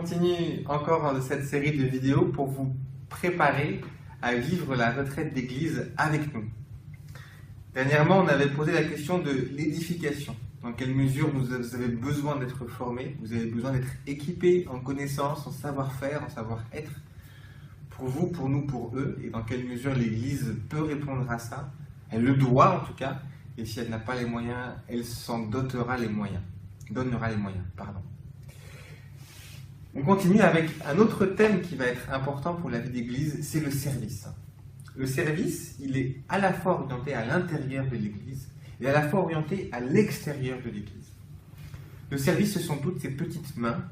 continue encore cette série de vidéos pour vous préparer à vivre la retraite d'église avec nous. Dernièrement, on avait posé la question de l'édification. Dans quelle mesure vous avez besoin d'être formé, vous avez besoin d'être équipé en connaissances, en savoir-faire, en savoir-être, pour vous, pour nous, pour eux, et dans quelle mesure l'Église peut répondre à ça. Elle le doit en tout cas, et si elle n'a pas les moyens, elle s'en donnera les moyens. On continue avec un autre thème qui va être important pour la vie d'Église, c'est le service. Le service, il est à la fois orienté à l'intérieur de l'Église et à la fois orienté à l'extérieur de l'Église. Le service, ce sont toutes ces petites mains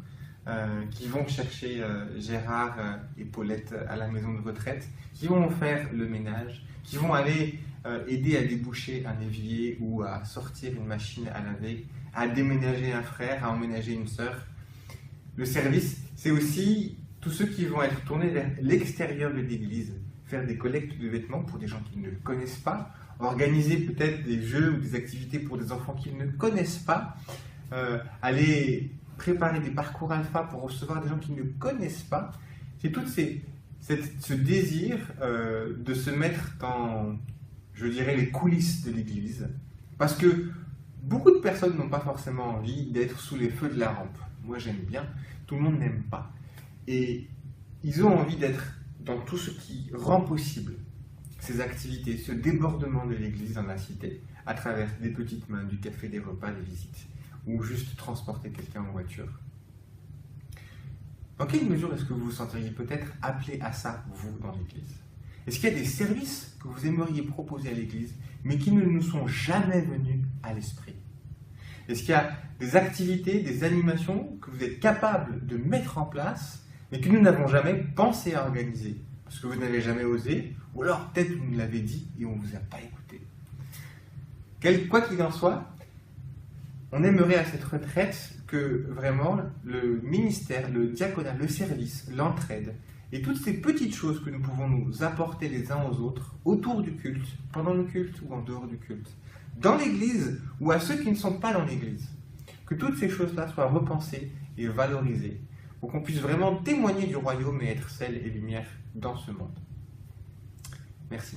qui vont chercher Gérard et Paulette à la maison de retraite, qui vont faire le ménage, qui vont aller aider à déboucher un évier ou à sortir une machine à laver, à déménager un frère, à emménager une sœur. Le service, c'est aussi tous ceux qui vont être tournés vers l'extérieur de l'Église, faire des collectes de vêtements pour des gens qui ne le connaissent pas, organiser peut-être des jeux ou des activités pour des enfants qui ne connaissent pas, aller préparer des parcours alpha pour recevoir des gens qui ne connaissent pas. C'est tout ce désir de se mettre dans, je dirais, les coulisses de l'Église, parce que beaucoup de personnes n'ont pas forcément envie d'être sous les feux de la rampe. Moi j'aime bien, tout le monde n'aime pas. Et ils ont envie d'être dans tout ce qui rend possible ces activités, ce débordement de l'Église dans la cité, à travers des petites mains, du café, des repas, des visites, ou juste transporter quelqu'un en voiture. Dans quelle mesure est-ce que vous vous senteriez peut-être appelé à ça, vous, dans l'Église? Est-ce qu'il y a des services que vous aimeriez proposer à l'Église, mais qui ne nous sont jamais venus à l'esprit? Est-ce qu'il y a des activités, des animations que vous êtes capable de mettre en place, mais que nous n'avons jamais pensé à organiser, parce que vous n'avez jamais osé, ou alors peut-être vous nous l'avez dit et on ne vous a pas écouté. Quoi qu'il en soit, on aimerait à cette retraite que vraiment le ministère, le diaconat, le service, l'entraide, et toutes ces petites choses que nous pouvons nous apporter les uns aux autres, autour du culte, pendant le culte ou en dehors du culte, dans l'Église ou à ceux qui ne sont pas dans l'Église, que toutes ces choses-là soient repensées et valorisées, pour qu'on puisse vraiment témoigner du royaume et être sel et lumière dans ce monde. Merci.